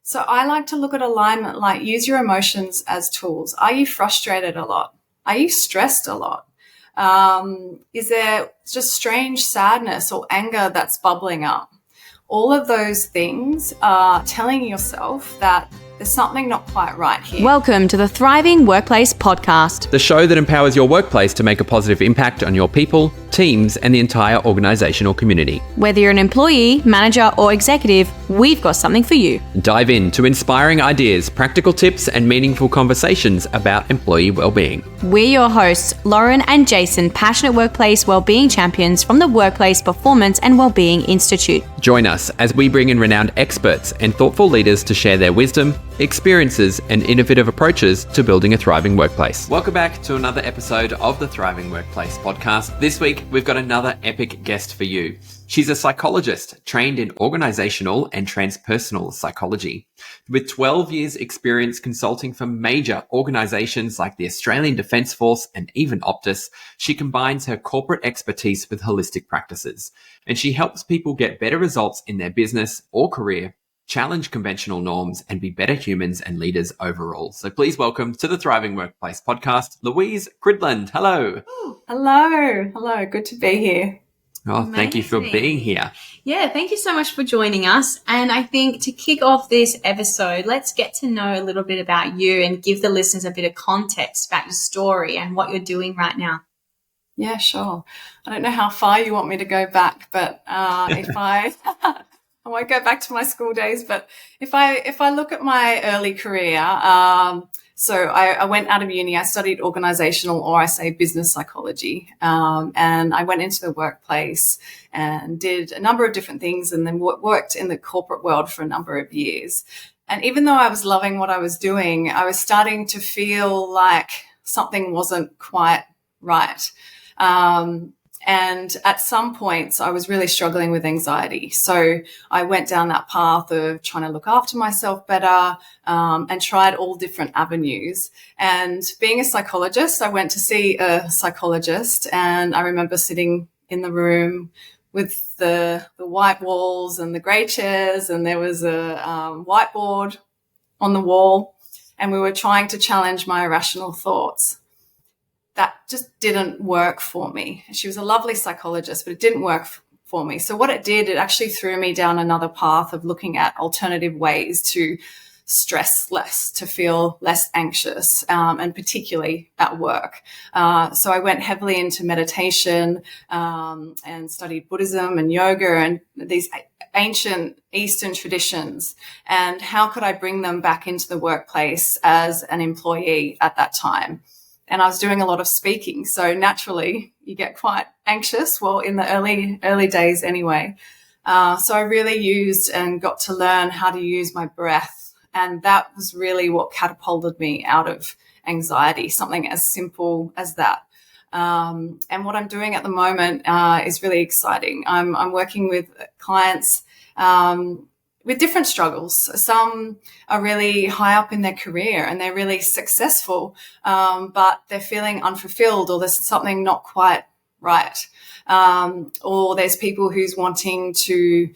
So I like to look at alignment like use your emotions as tools. Are you frustrated a lot? Are you stressed a lot? Is there just strange sadness or anger that's bubbling up? All of those things are telling yourself that there's something not quite right here. Welcome to the Thriving Workplace Podcast, the show that empowers your workplace to make a positive impact on your people, teams, and the entire organisational community. Whether you're an employee, manager, or executive, we've got something for you. Dive into inspiring ideas, practical tips, and meaningful conversations about employee wellbeing. We're your hosts, Lauren and Jason, passionate workplace wellbeing champions from the Workplace Performance and Wellbeing Institute. Join us as we bring in renowned experts and thoughtful leaders to share their wisdom, experiences, and innovative approaches to building a thriving workplace. Welcome back to another episode of the Thriving Workplace Podcast. This week, we've got another epic guest for you. She's a psychologist trained in organisational and transpersonal psychology. With 12 years experience consulting for major organisations like the Australian Defence Force and even Optus, she combines her corporate expertise with holistic practices, and she helps people get better results in their business or career, challenge conventional norms, and be better humans and leaders overall. So please welcome to the Thriving Workplace Podcast, Louise Cridland. Hello. Hello. Good to be here. Oh, amazing. Thank you for being here. Yeah, thank you so much for joining us. And I think to kick off this episode, let's get to know a little bit about you and give the listeners a bit of context about your story and what you're doing right now. Yeah, sure. I don't know how far you want me to go back, but if I won't go back to my school days, but if I look at my early career, so I went out of uni, I studied organisational, or I say business psychology, and I went into the workplace and did a number of different things and then worked in the corporate world for a number of years. And even though I was loving what I was doing, I was starting to feel like something wasn't quite right. And at some points, I was really struggling with anxiety. So I went down that path of trying to look after myself better, and tried all different avenues. And being a psychologist, I went to see a psychologist, and I remember sitting in the room with the white walls and the grey chairs, and there was a whiteboard on the wall, and we were trying to challenge my irrational thoughts. That just didn't work for me. She was a lovely psychologist, but it didn't work for me. So what it did, it actually threw me down another path of looking at alternative ways to stress less, to feel less anxious, and particularly at work. So I went heavily into meditation, and studied Buddhism and yoga and these ancient Eastern traditions, and how could I bring them back into the workplace as an employee at that time. And I was doing a lot of speaking. So naturally you get quite anxious. Well, in the early days anyway. So I really used and got to learn how to use my breath. And that was really what catapulted me out of anxiety, something as simple as that. And what I'm doing at the moment is really exciting. I'm working with clients with different struggles. Some are really high up in their career and they're really successful, but they're feeling unfulfilled, or there's something not quite right. Or there's people who's wanting to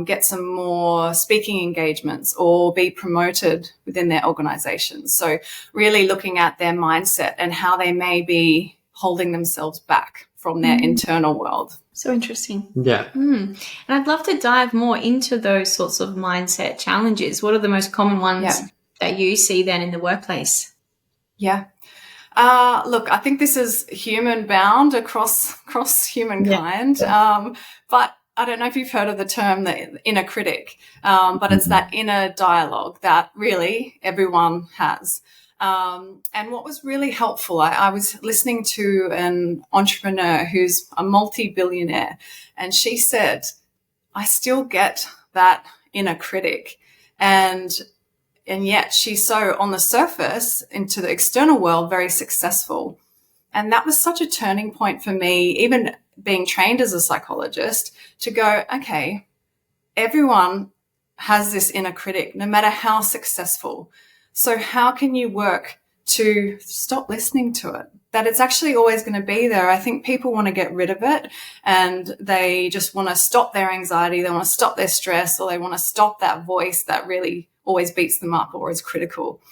get some more speaking engagements or be promoted within their organizations. So really looking at their mindset and how they may be holding themselves back from their internal world. So interesting. Yeah. And I'd love to dive more into those sorts of mindset challenges. What are the most common ones that you see then in the workplace? Yeah. Look, I think this is human bound across humankind. Yeah. But I don't know if you've heard of the term the inner critic, but it's that inner dialogue that really everyone has. And what was really helpful, I was listening to an entrepreneur who's a multi-billionaire, and she said, I still get that inner critic. And yet she's so on the surface into the external world, very successful. And that was such a turning point for me, even being trained as a psychologist, to go, okay, everyone has this inner critic, no matter how successful. So how can you work to stop listening to it? That it's actually always going to be there. I think people want to get rid of it, and they just want to stop their anxiety. They want to stop their stress, or they want to stop that voice that really always beats them up or is critical.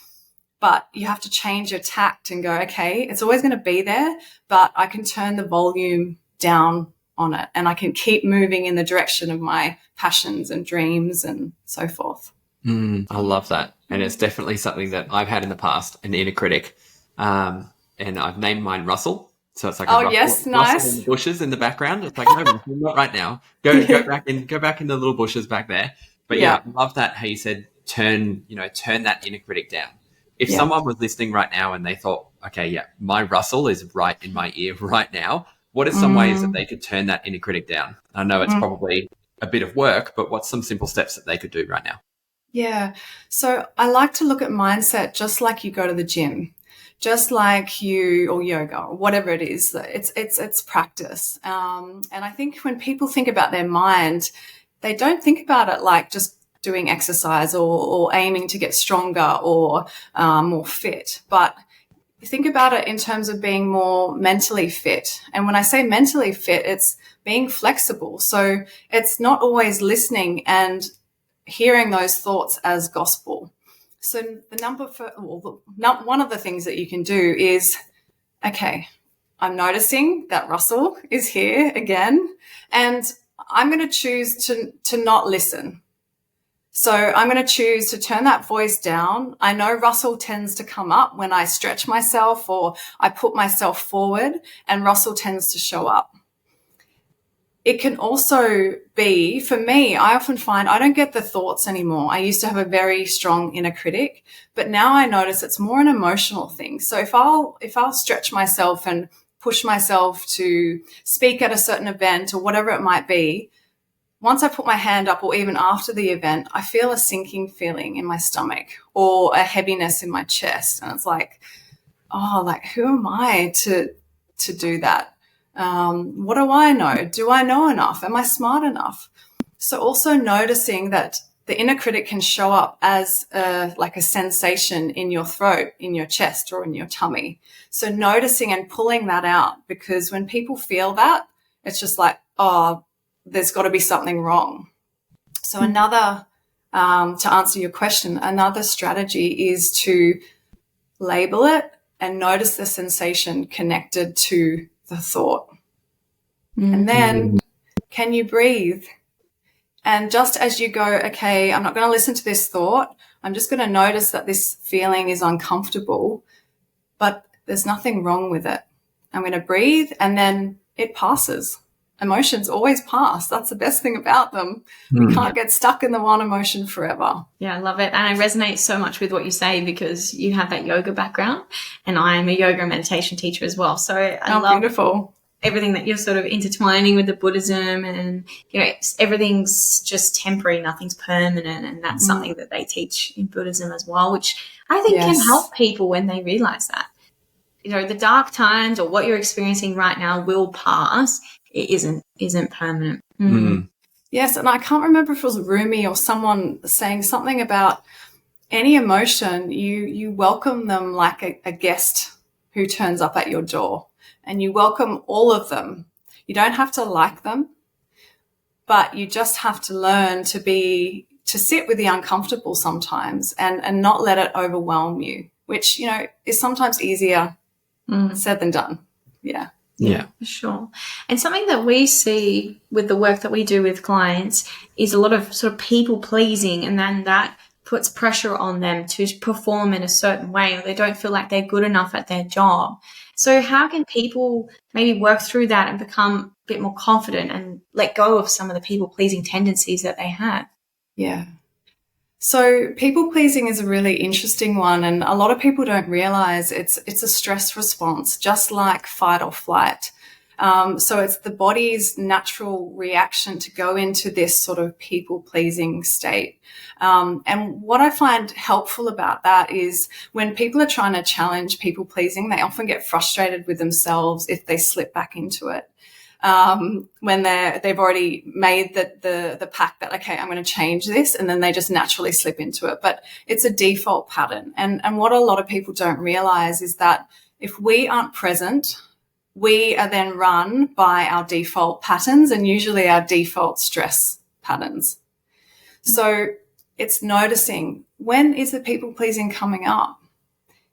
But you have to change your tact and go, okay, it's always going to be there, but I can turn the volume down on it and I can keep moving in the direction of my passions and dreams and so forth. I love that. And it's definitely something that I've had in the past, an inner critic. And I've named mine Russell. So it's like Russell in the bushes in the background. It's like, no, Russell, not right now. Go back in the little bushes back there. But I love that how you said turn that inner critic down. If someone was listening right now and they thought, okay, my Russell is right in my ear right now, what are some ways that they could turn that inner critic down? I know it's probably a bit of work, but what's some simple steps that they could do right now? Yeah. So I like to look at mindset just like you go to the gym, just like you, or yoga, or whatever it is. It's practice. And I think when people think about their mind, they don't think about it like just doing exercise or aiming to get stronger or more fit, but think about it in terms of being more mentally fit. And when I say mentally fit, it's being flexible. So it's not always listening and hearing those thoughts as gospel. So one of the things that you can do is, okay, I'm noticing that Russell is here again, and I'm going to choose to not listen. So I'm going to choose to turn that voice down. I know Russell tends to come up when I stretch myself or I put myself forward, and Russell tends to show up. It can also be, for me, I often find I don't get the thoughts anymore. I used to have a very strong inner critic, but now I notice it's more an emotional thing. So if I'll stretch myself and push myself to speak at a certain event or whatever it might be, once I put my hand up or even after the event, I feel a sinking feeling in my stomach or a heaviness in my chest. And it's like, who am I to do that? What do I know? Do I know enough? Am I smart enough? So also noticing that the inner critic can show up as a sensation in your throat, in your chest, or in your tummy. So noticing and pulling that out, because when people feel that, it's just like, there's got to be something wrong. So another, to answer your question, another strategy is to label it and notice the sensation connected to the thought. And then can you breathe? And just as you go, okay, I'm not going to listen to this thought. I'm just going to notice that this feeling is uncomfortable, but there's nothing wrong with it. I'm going to breathe, and then it passes. Emotions always pass. That's the best thing about them. We can't get stuck in the one emotion forever. Yeah, I love it. And I resonate so much with what you say, because you have that yoga background and I'm a yoga and meditation teacher as well. So I love beautiful. Everything that you're sort of intertwining with the Buddhism, and, everything's just temporary, nothing's permanent. And that's something that they teach in Buddhism as well, which I think can help people when they realize that. The dark times or what you're experiencing right now will pass. It isn't permanent. Yes, and I can't remember if it was Rumi or someone saying something about any emotion, you welcome them like a guest who turns up at your door, and you welcome all of them. You don't have to like them, but you just have to learn to sit with the uncomfortable sometimes and not let it overwhelm you, which, is sometimes easier said than done. Yeah. Yeah, for sure. And something that we see with the work that we do with clients is a lot of sort of people pleasing, and then that puts pressure on them to perform in a certain way, or they don't feel like they're good enough at their job. So how can people maybe work through that and become a bit more confident and let go of some of the people pleasing tendencies that they have? Yeah. So people pleasing is a really interesting one, and a lot of people don't realize it's a stress response, just like fight or flight. So it's the body's natural reaction to go into this sort of people pleasing state. And what I find helpful about that is when people are trying to challenge people pleasing, they often get frustrated with themselves if they slip back into it. When they've already made the pact that, okay, I'm going to change this, and then they just naturally slip into it. But it's a default pattern. And what a lot of people don't realize is that if we aren't present, we are then run by our default patterns, and usually our default stress patterns. So it's noticing, when is the people pleasing coming up?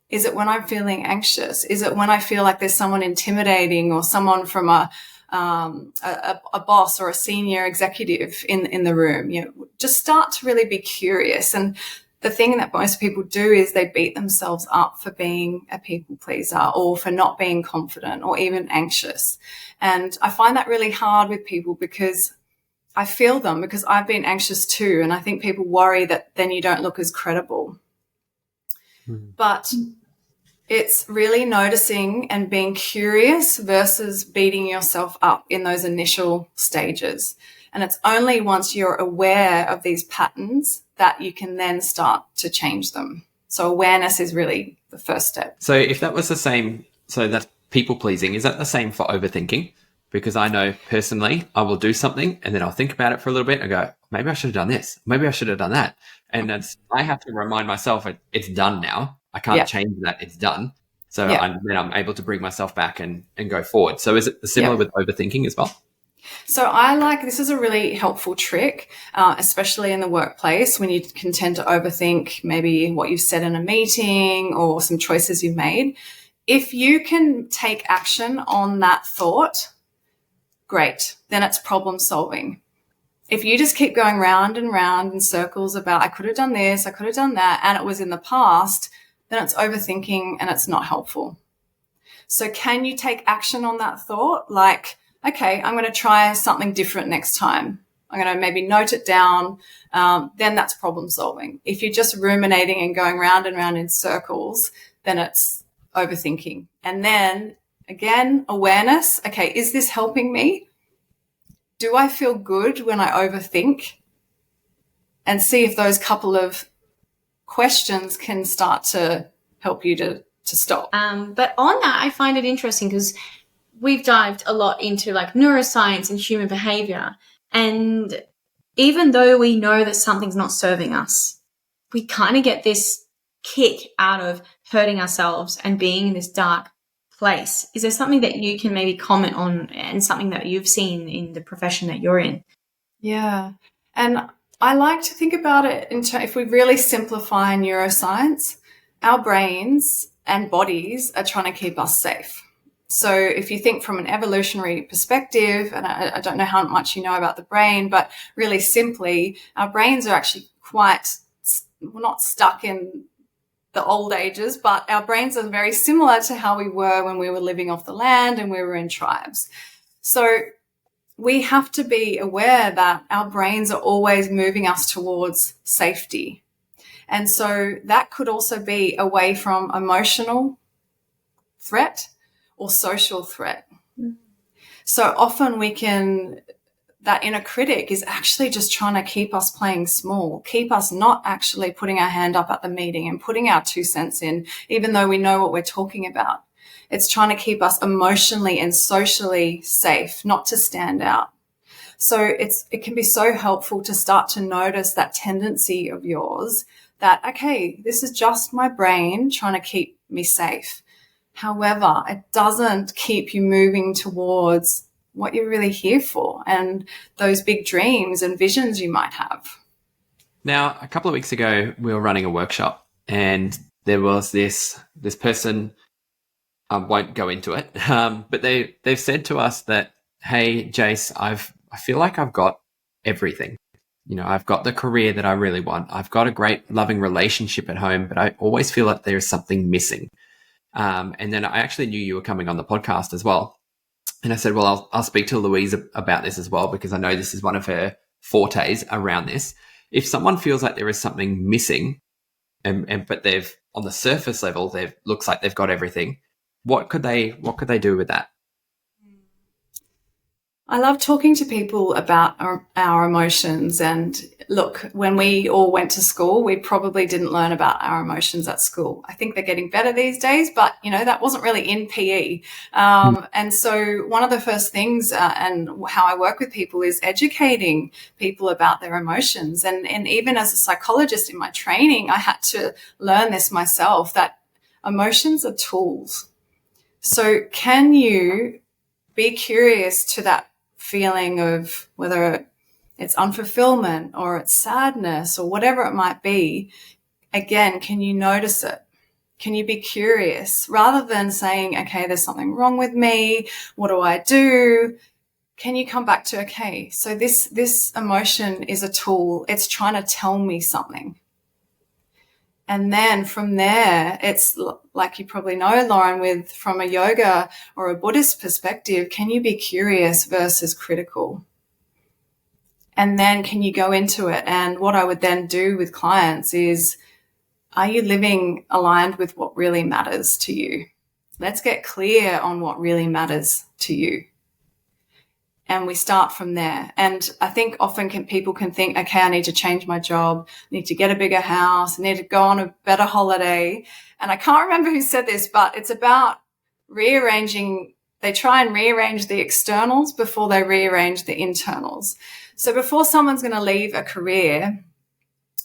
Is it when I'm feeling anxious? Is it when I feel like there's someone intimidating or someone from a boss or a senior executive in the room? Just start to really be curious. And the thing that most people do is they beat themselves up for being a people pleaser or for not being confident or even anxious. And I find that really hard with people because I feel them, because I've been anxious too. And I think people worry that then you don't look as credible. But it's really noticing and being curious versus beating yourself up in those initial stages. And it's only once you're aware of these patterns that you can then start to change them. So awareness is really the first step. So if that was the same, so that's people pleasing, is that the same for overthinking? Because I know personally, I will do something and then I'll think about it for a little bit and go, maybe I should have done this. Maybe I should have done that. And I have to remind myself it's done now. I can't change that. It's done. So then I'm able to bring myself back and go forward. So is it similar with overthinking as well? So this is a really helpful trick, especially in the workplace when you can tend to overthink maybe what you've said in a meeting or some choices you've made. If you can take action on that thought, great, then it's problem solving. If you just keep going round and round in circles about, I could have done this, I could have done that, and it was in the past, then it's overthinking and it's not helpful. So can you take action on that thought? Like, okay, I'm going to try something different next time. I'm going to maybe note it down. Then that's problem solving. If you're just ruminating and going round and round in circles, then it's overthinking. And then again, awareness. Okay, is this helping me? Do I feel good when I overthink? And see if those couple of questions can start to help you to stop. But on that, I find it interesting because we've dived a lot into like neuroscience and human behavior. And even though we know that something's not serving us, we kind of get this kick out of hurting ourselves and being in this dark place. Is there something that you can maybe comment on and something that you've seen in the profession that you're in? Yeah. And I like to think about it if we really simplify neuroscience, our brains and bodies are trying to keep us safe. So if you think from an evolutionary perspective, and I don't know how much you know about the brain, but really simply, our brains are actually we're not stuck in the old ages, but our brains are very similar to how we were when we were living off the land and we were in tribes. So we have to be aware that our brains are always moving us towards safety. And so that could also be away from emotional threat or social threat. So often that inner critic is actually just trying to keep us playing small, keep us not actually putting our hand up at the meeting and putting our 2 cents in, even though we know what we're talking about. It's trying to keep us emotionally and socially safe, not to stand out. So it can be so helpful to start to notice that tendency of yours that, okay, this is just my brain trying to keep me safe. However, it doesn't keep you moving towards what you're really here for and those big dreams and visions you might have. Now, a couple of weeks ago, we were running a workshop and there was this person, I won't go into it, but they've said to us that, hey, Jace, I feel like I've got everything. I've got the career that I really want. I've got a great loving relationship at home, but I always feel like there's something missing. And then I actually knew you were coming on the podcast as well. And I said, well, I'll speak to Louise about this as well, because I know this is one of her fortes around this. If someone feels like there is something missing but they've on the surface level, looks like they've got everything, what could they do with that? I love talking to people about our emotions. And look, when we all went to school, we probably didn't learn about our emotions at school. I think they're getting better these days, but, that wasn't really in PE. And so one of the first things and how I work with people is educating people about their emotions. And even as a psychologist in my training, I had to learn this myself, that emotions are tools. So can you be curious to that feeling of whether it's unfulfillment or it's sadness or whatever it might be? again, can you notice it? Can you be curious rather than saying, okay, there's something wrong with me. What do I do? Can you come back to, okay, so this emotion is a tool. It's trying to tell me something. And then from there, it's like you probably know, Lauren, from a yoga or a Buddhist perspective, can you be curious versus critical? And then can you go into it? And what I would then do with clients is, are you living aligned with what really matters to you? Let's get clear on what really matters to you. And we start from there. And I think often people can think, okay, I need to change my job, I need to get a bigger house, I need to go on a better holiday. And I can't remember who said this, but it's about rearranging. They try and rearrange the externals before they rearrange the internals. So before someone's going to leave a career,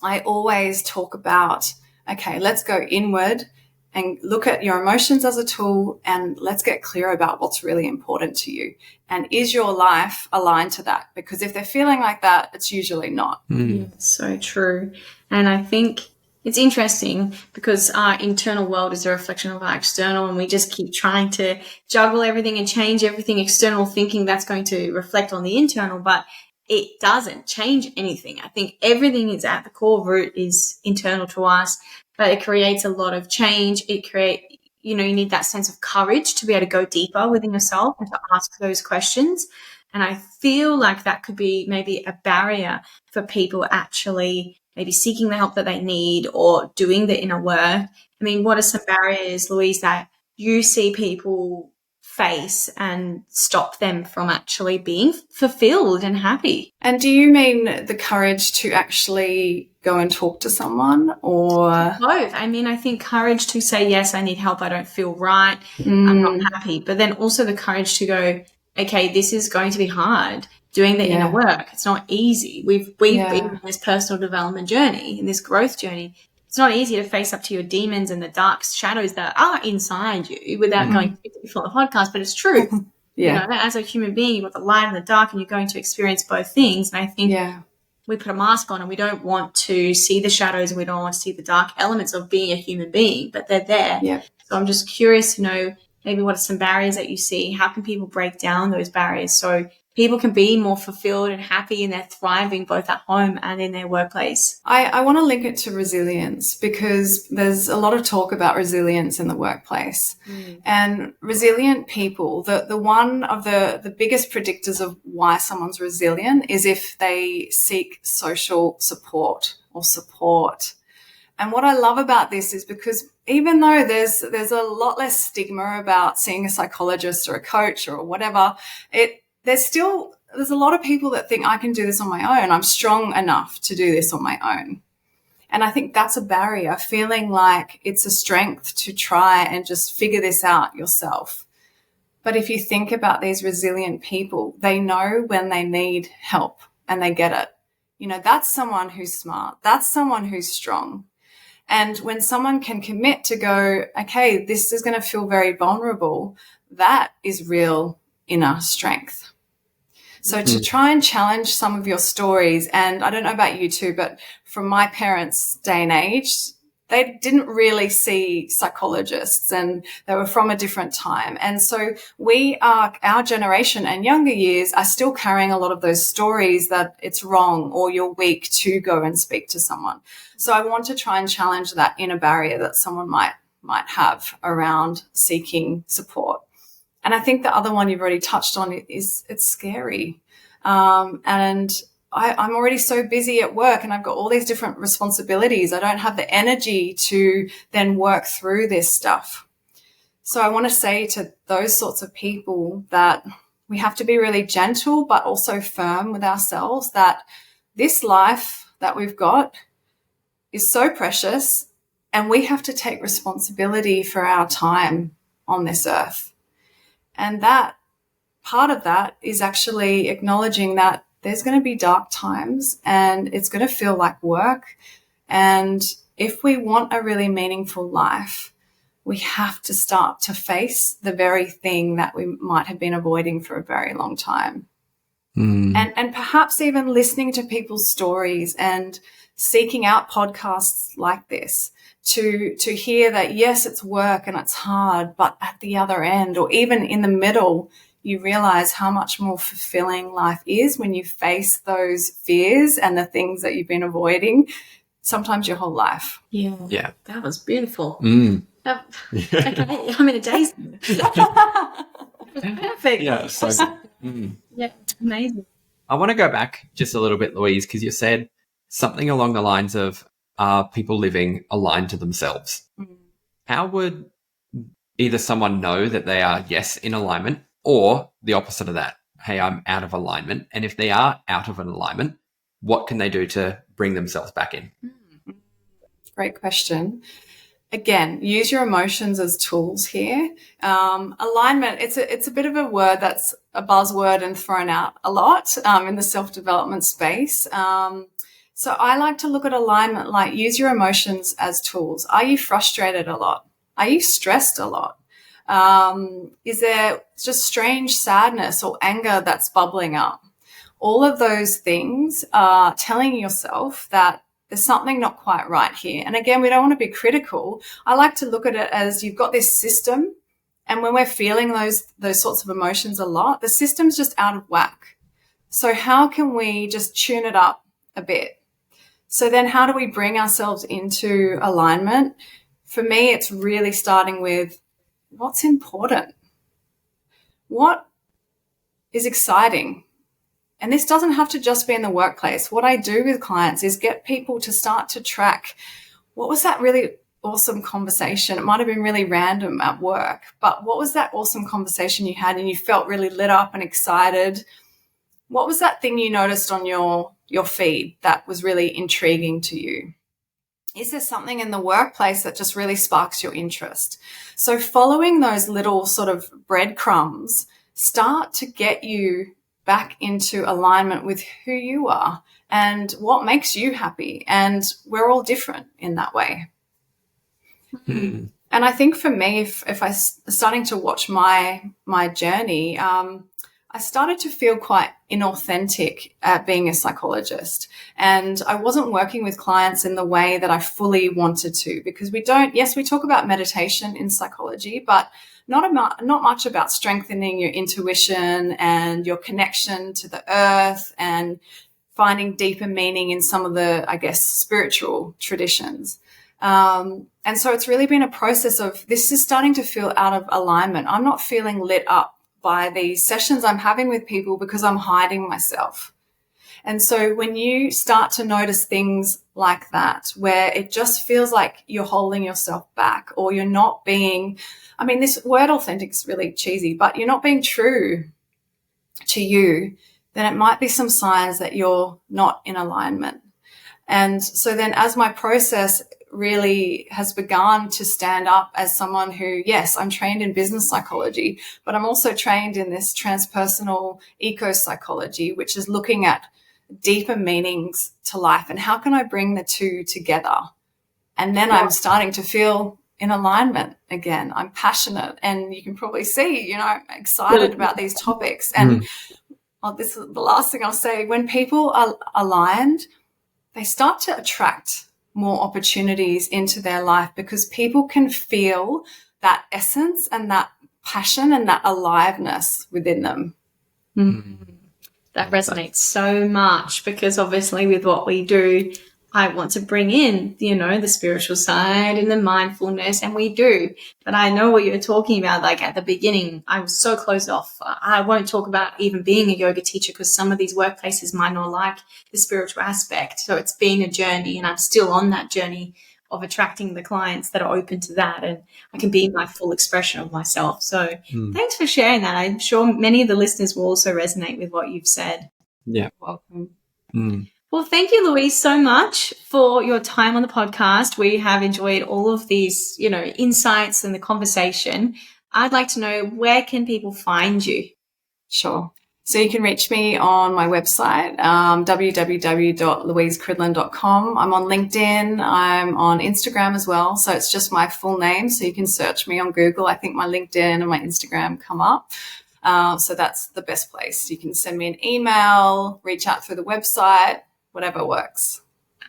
I always talk about, okay, let's go inward and look at your emotions as a tool, and let's get clear about what's really important to you. And is your life aligned to that? Because if they're feeling like that, it's usually not. Yeah, so true. And I think it's interesting because our internal world is a reflection of our external, and we just keep trying to juggle everything and change everything external, thinking that's going to reflect on the internal, but it doesn't change anything. I think everything is at the core root is internal to us, but it creates a lot of change. You need that sense of courage to be able to go deeper within yourself and to ask those questions. And I feel like that could be maybe a barrier for people actually maybe seeking the help that they need or doing the inner work. I mean, what are some barriers, Louise, that you see people face and stop them from actually being fulfilled and happy? And do you mean the courage to actually go and talk to someone, or both? I mean, I think courage to say, yes, I need help, I don't feel right, I'm not happy, but then also the courage to go, okay, this is going to be hard, doing the inner work. It's not easy. We've been in this personal development journey, in this growth journey. It's not easy to face up to your demons and the dark shadows that are inside you without going before the podcast, but it's true. As a human being, you've got the light and the dark, and you're going to experience both things. And I think we put a mask on and we don't want to see the shadows and we don't want to see the dark elements of being a human being, but they're there. Yeah. So I'm just curious to know maybe what are some barriers that you see? How can people break down those barriers so people can be more fulfilled and happy and they're thriving both at home and in their workplace? I want to link it to resilience, because there's a lot of talk about resilience in the workplace. And resilient people, the one of the biggest predictors of why someone's resilient is if they seek social support or support. And what I love about this is because even though there's a lot less stigma about seeing a psychologist or a coach or whatever, there's a lot of people that think I can do this on my own. I'm strong enough to do this on my own. And I think that's a barrier, feeling like it's a strength to try and just figure this out yourself. But if you think about these resilient people, they know when they need help and they get it. That's someone who's smart. That's someone who's strong. And when someone can commit to go, okay, this is going to feel very vulnerable, that is real inner strength. So to try and challenge some of your stories, and I don't know about you too, but from my parents' day and age, they didn't really see psychologists and they were from a different time. And so our generation and younger years are still carrying a lot of those stories that it's wrong or you're weak to go and speak to someone. So I want to try and challenge that inner barrier that someone might have around seeking support. And I think the other one you've already touched on is it's scary. And I'm already so busy at work and I've got all these different responsibilities. I don't have the energy to then work through this stuff. So I want to say to those sorts of people that we have to be really gentle, but also firm with ourselves, that this life that we've got is so precious and we have to take responsibility for our time on this earth. And that part of that is actually acknowledging that there's going to be dark times and it's going to feel like work. And if we want a really meaningful life, we have to start to face the very thing that we might have been avoiding for a very long time. And perhaps even listening to people's stories and seeking out podcasts like this to hear that, yes, it's work and it's hard, but at the other end or even in the middle, you realize how much more fulfilling life is when you face those fears and the things that you've been avoiding, sometimes your whole life. Yeah. That was beautiful. Okay, I'm in a daze. Perfect. Yeah, so Yeah, amazing. I want to go back just a little bit, Louise, because you said something along the lines of, are people living aligned to themselves? How would either someone know that they are, yes, in alignment, or the opposite of that? Hey, I'm out of alignment. And if they are out of an alignment, what can they do to bring themselves back in? Great question. Again, use your emotions as tools here. Alignment, it's a bit of a word that's a buzzword and thrown out a lot in the self-development space. So I like to look at alignment like use your emotions as tools. Are you frustrated a lot? Are you stressed a lot? Is there just strange sadness or anger that's bubbling up? All of those things are telling yourself that there's something not quite right here. And again, we don't want to be critical. I like to look at it as you've got this system, and when we're feeling those sorts of emotions a lot, the system's just out of whack. So how can we just tune it up a bit? So then how do we bring ourselves into alignment? For me, it's really starting with what's important. What is exciting? And this doesn't have to just be in the workplace. What I do with clients is get people to start to track, what was that really awesome conversation? It might have been really random at work, but what was that awesome conversation you had and you felt really lit up and excited? What was that thing you noticed on your feed that was really intriguing to you? Is there something in the workplace that just really sparks your interest? So following those little sort of breadcrumbs start to get you back into alignment with who you are and what makes you happy. And we're all different in that way. Mm-hmm. And I think for me, if I starting to watch my journey, I started to feel quite inauthentic at being a psychologist. And I wasn't working with clients in the way that I fully wanted to, because we talk about meditation in psychology, but not much about strengthening your intuition and your connection to the earth and finding deeper meaning in some of the, I guess, spiritual traditions. And so it's really been a process of this is starting to feel out of alignment. I'm not feeling lit up by these sessions I'm having with people because I'm hiding myself. And so when you start to notice things like that, where it just feels like you're holding yourself back or you're not being, I mean, this word authentic is really cheesy, but you're not being true to you, then it might be some signs that you're not in alignment. And so then as my process really has begun to stand up as someone who, yes, I'm trained in business psychology, but I'm also trained in this transpersonal eco-psychology, which is looking at deeper meanings to life and how can I bring the two together? And then I'm starting to feel in alignment again. I'm passionate, and you can probably see, I'm excited about these topics. And this is the last thing I'll say. When people are aligned, they start to attract more opportunities into their life because people can feel that essence and that passion and that aliveness within them. That resonates so much because obviously with what we do, I want to bring in, the spiritual side and the mindfulness, and we do. But I know what you're talking about. Like at the beginning, I was so closed off. I won't talk about even being a yoga teacher because some of these workplaces might not like the spiritual aspect. So it's been a journey, and I'm still on that journey of attracting the clients that are open to that, and I can be my full expression of myself. So thanks for sharing that. I'm sure many of the listeners will also resonate with what you've said. Yeah. Welcome. Well, thank you, Louise, so much for your time on the podcast. We have enjoyed all of these, insights and the conversation. I'd like to know, where can people find you? Sure. So you can reach me on my website, www.louisecridland.com. I'm on LinkedIn. I'm on Instagram as well. So it's just my full name. So you can search me on Google. I think my LinkedIn and my Instagram come up. So that's the best place. You can send me an email, reach out through the website, whatever works.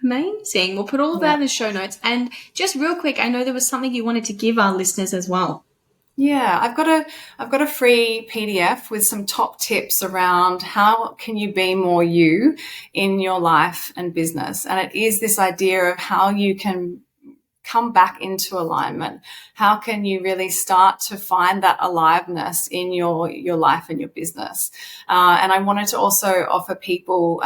Amazing. We'll put all of that in the show notes. And just real quick, I know there was something you wanted to give our listeners as well. Yeah, I've got a free PDF with some top tips around how can you be more you in your life and business. And it is this idea of how you can come back into alignment. How can you really start to find that aliveness in your life and your business? And I wanted to also offer people,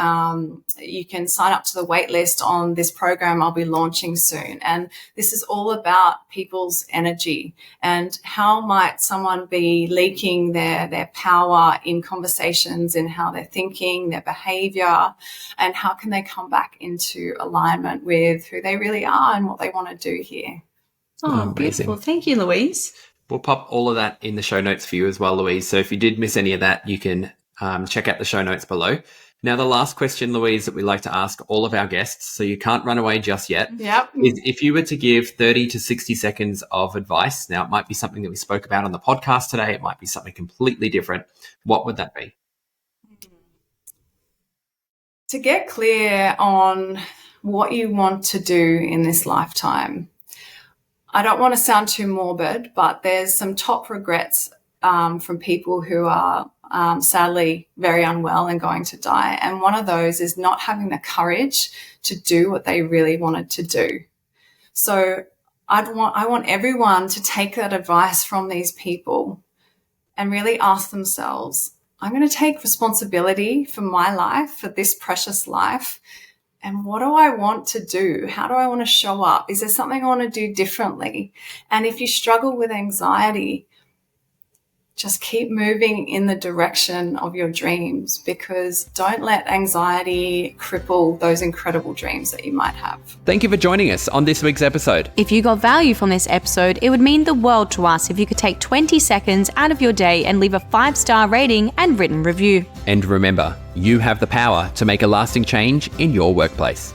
you can sign up to the wait list on this program I'll be launching soon. And this is all about people's energy and how might someone be leaking their power in conversations, in how they're thinking, their behavior, and how can they come back into alignment with who they really are and what they want to do here. Oh, beautiful. Thank you, Louise. We'll pop all of that in the show notes for you as well, Louise. So if you did miss any of that, you can check out the show notes below. Now, the last question, Louise, that we like to ask all of our guests, so you can't run away just yet, is if you were to give 30 to 60 seconds of advice, now it might be something that we spoke about on the podcast today, it might be something completely different, what would that be? To get clear on what you want to do in this lifetime. I don't want to sound too morbid, but there's some top regrets from people who are sadly very unwell and going to die. And one of those is not having the courage to do what they really wanted to do. So I want everyone to take that advice from these people and really ask themselves, I'm going to take responsibility for my life, for this precious life. And what do I want to do? How do I want to show up? Is there something I want to do differently? And if you struggle with anxiety, just keep moving in the direction of your dreams, because don't let anxiety cripple those incredible dreams that you might have. Thank you for joining us on this week's episode. If you got value from this episode, it would mean the world to us if you could take 20 seconds out of your day and leave a 5-star rating and written review. And remember, you have the power to make a lasting change in your workplace.